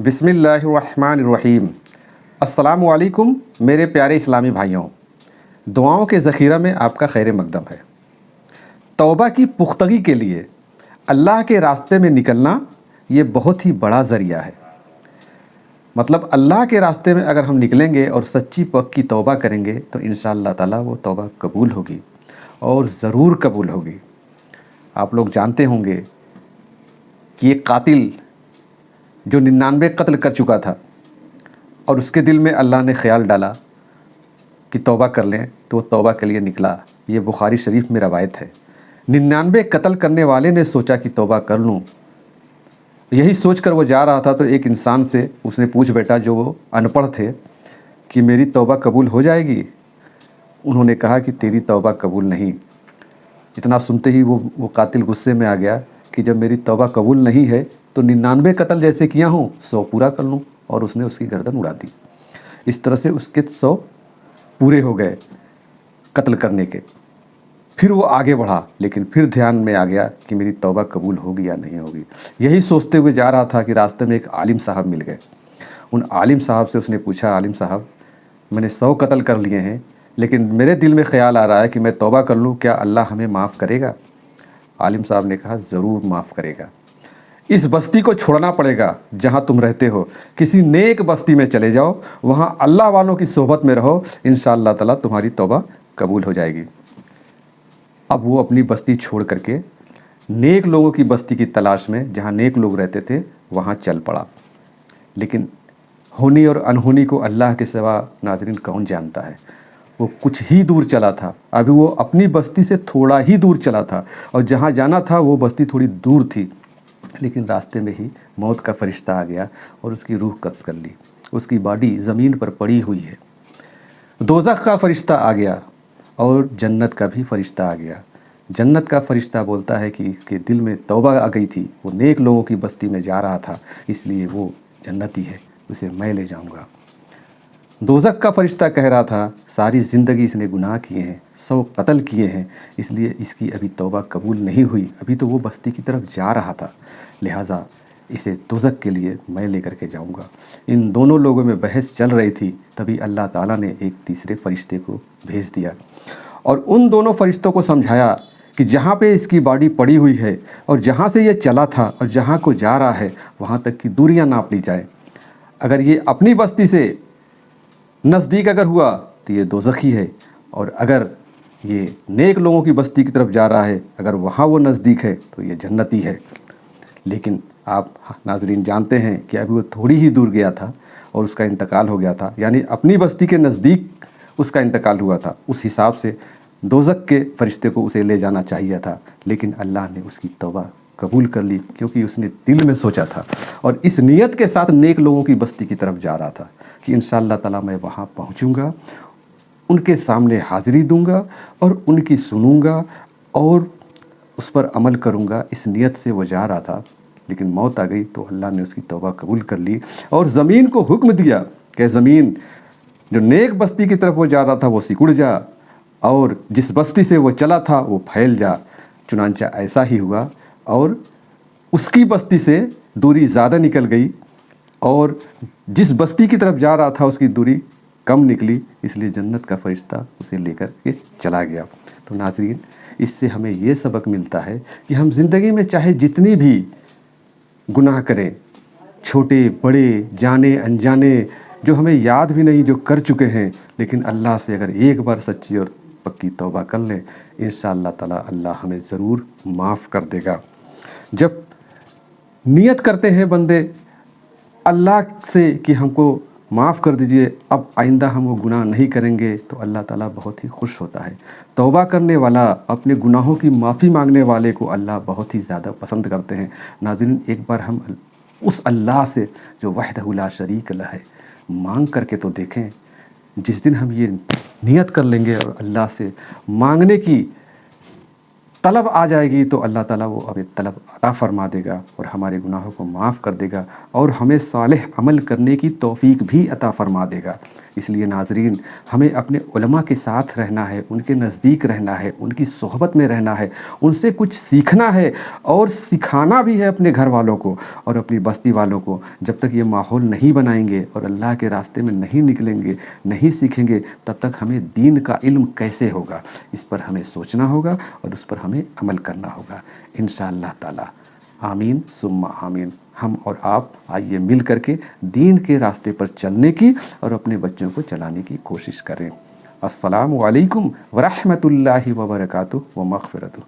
बिस्मिल्लाहिर्रहमानिर्रहीम। अस्सलामु अलैकुम मेरे प्यारे इस्लामी भाइयों, दुआओं के ज़ख़ीरा में आपका खैर मक़दम है। तौबा की पुख्तगी के लिए अल्लाह के रास्ते में निकलना ये बहुत ही बड़ा ज़रिया है। मतलब अल्लाह के रास्ते में अगर हम निकलेंगे और सच्ची पक्की तौबा करेंगे तो इंशाअल्लाह ताला वो तौबा कबूल होगी और ज़रूर कबूल होगी। आप लोग जानते होंगे कि एक कातिल जो 99 कत्ल कर चुका था और उसके दिल में अल्लाह ने ख़्याल डाला कि तौबा कर लें, तो वो तौबा के लिए निकला। ये बुखारी शरीफ में रवायत है। 99 कत्ल करने वाले ने सोचा कि तौबा कर लूँ। यही सोचकर वो जा रहा था तो एक इंसान से उसने पूछ बैठा, जो वो अनपढ़ थे, कि मेरी तौबा कबूल हो जाएगी? उन्होंने कहा कि तेरी तौबा कबूल नहीं। इतना सुनते ही वो कातिल गुस्से में आ गया कि जब मेरी तौबा कबूल नहीं है तो 99 कत्ल जैसे किया हूँ 100 पूरा कर लूँ, और उसने उसकी गर्दन उड़ा दी। इस तरह से उसके 100 पूरे हो गए कत्ल करने के। फिर वो आगे बढ़ा, लेकिन फिर ध्यान में आ गया कि मेरी तौबा कबूल होगी या नहीं होगी। यही सोचते हुए जा रहा था कि रास्ते में एक आलिम साहब मिल गए। उन आलिम साहब से उसने पूछा, आलिम साहब, मैंने 100 कत्ल कर लिए हैं, लेकिन मेरे दिल में ख़्याल आ रहा है कि मैं तौबा कर लूँ, क्या अल्लाह हमें माफ़ करेगा? आलिम साहब ने कहा, ज़रूर माफ़ करेगा। इस बस्ती को छोड़ना पड़ेगा जहाँ तुम रहते हो, किसी नेक बस्ती में चले जाओ, वहाँ अल्लाह वालों की सोहबत में रहो, इंशाअल्लाह ताला तुम्हारी तौबा कबूल हो जाएगी। अब वो अपनी बस्ती छोड़ करके नेक लोगों की बस्ती की तलाश में, जहाँ नेक लोग रहते थे, वहाँ चल पड़ा। लेकिन होनी और अनहोनी को अल्लाह के सिवा नाज़रीन कौन जानता है। वो कुछ ही दूर चला था, अभी वो अपनी बस्ती से थोड़ा ही दूर चला था, और जहाँ जाना था वो बस्ती थोड़ी दूर थी। लेकिन रास्ते में ही मौत का फरिश्ता आ गया और उसकी रूह कब्ज़ कर ली। उसकी बॉडी ज़मीन पर पड़ी हुई है। दोज़ख का फरिश्ता आ गया और जन्नत का भी फरिश्ता आ गया। जन्नत का फरिश्ता बोलता है कि इसके दिल में तौबा आ गई थी, वो नेक लोगों की बस्ती में जा रहा था, इसलिए वो जन्नती है, उसे मैं ले जाऊंगा। दोज़ख का फरिश्ता कह रहा था, सारी ज़िंदगी इसने गुनाह किए हैं, 100 कत्ल किए हैं, इसलिए इसकी अभी तौबा कबूल नहीं हुई, अभी तो वो बस्ती की तरफ जा रहा था, लिहाजा इसे दोज़ख के लिए मैं लेकर के जाऊंगा। इन दोनों लोगों में बहस चल रही थी, तभी अल्लाह ताला ने एक तीसरे फरिश्ते को भेज दिया और उन दोनों फरिश्तों को समझाया कि जहाँ पे इसकी बॉडी पड़ी हुई है और जहाँ से ये चला था और जहाँ को जा रहा है, वहाँ तक की दूरियाँ नाप ली जाए। अगर ये अपनी बस्ती से नज़दीक अगर हुआ तो ये दोज़खी है, और अगर ये नेक लोगों की बस्ती की तरफ जा रहा है, अगर वहाँ वो नज़दीक है तो ये जन्नती है। लेकिन आप नाज़रीन जानते हैं कि अभी वो थोड़ी ही दूर गया था और उसका इंतकाल हो गया था, यानी अपनी बस्ती के नज़दीक उसका इंतकाल हुआ था। उस हिसाब से दोज़ख के फरिश्ते को उसे ले जाना चाहिए था, लेकिन अल्लाह ने उसकी तौबा कबूल कर ली, क्योंकि उसने दिल में सोचा था और इस नीयत के साथ नेक लोगों की बस्ती की तरफ जा रहा था कि इंशाअल्लाह ताला मैं वहाँ पहुँचूँगा, उनके सामने हाज़िरी दूँगा और उनकी सुनूँगा और उस पर अमल करूँगा। इस नीयत से वो जा रहा था, लेकिन मौत आ गई तो अल्लाह ने उसकी तौबा कबूल कर ली और ज़मीन को हुक्म दिया कि ज़मीन, जो नेक बस्ती की तरफ वो जा रहा था वो सिकुड़ जा, और जिस बस्ती से वो चला था वो फैल जा। चुनांचा ऐसा ही हुआ और उसकी बस्ती से दूरी ज़्यादा निकल गई और जिस बस्ती की तरफ जा रहा था उसकी दूरी कम निकली, इसलिए जन्नत का फरिश्ता उसे लेकर के चला गया। तो नाज़रीन, इससे हमें ये सबक मिलता है कि हम ज़िंदगी में चाहे जितनी भी गुनाह करें, छोटे बड़े, जाने अनजाने, जो हमें याद भी नहीं जो कर चुके हैं, लेकिन अल्लाह से अगर एक बार सच्ची और पक्की तौबा कर लें, इंशाअल्लाह ताला अल्लाह हमें ज़रूर माफ़ कर देगा। जब नियत करते हैं बंदे अल्लाह से कि हमको माफ़ कर दीजिए, अब आइंदा हम वो गुनाह नहीं करेंगे, तो अल्लाह ताला बहुत ही खुश होता है। तौबा करने वाला, अपने गुनाहों की माफ़ी मांगने वाले को अल्लाह बहुत ही ज़्यादा पसंद करते हैं। नाज़रीन, एक बार हम उस अल्लाह से जो वहदहु ला शरीक लह है मांग करके तो देखें। जिस दिन हम ये नियत कर लेंगे और अल्लाह से मांगने की तलब आ जाएगी, तो अल्लाह ताला वो हमें तलब अता फ़रमा देगा और हमारे गुनाहों को माफ़ कर देगा और हमें सालेह अमल करने की तौफ़ीक भी अता फ़रमा देगा। اس لیے ناظرین ہمیں اپنے علماء کے ساتھ رہنا ہے، ان کے نزدیک رہنا ہے، ان کی صحبت میں رہنا ہے، ان سے کچھ سیکھنا ہے اور سکھانا بھی ہے اپنے گھر والوں کو اور اپنی بستی والوں کو۔ جب تک یہ ماحول نہیں بنائیں گے اور اللہ کے راستے میں نہیں نکلیں گے، نہیں سیکھیں گے، تب تک ہمیں دین کا علم کیسے ہوگا؟ اس پر ہمیں سوچنا ہوگا اور اس پر ہمیں عمل کرنا ہوگا انشاءاللہ تعالی۔ آمین ثم آمین۔ ہم اور آپ آئیے مل کر کے دین کے راستے پر چلنے کی اور اپنے بچوں کو چلانے کی کوشش کریں۔ السلام علیکم ورحمۃ اللہ وبرکاتہ و مغفرتہ۔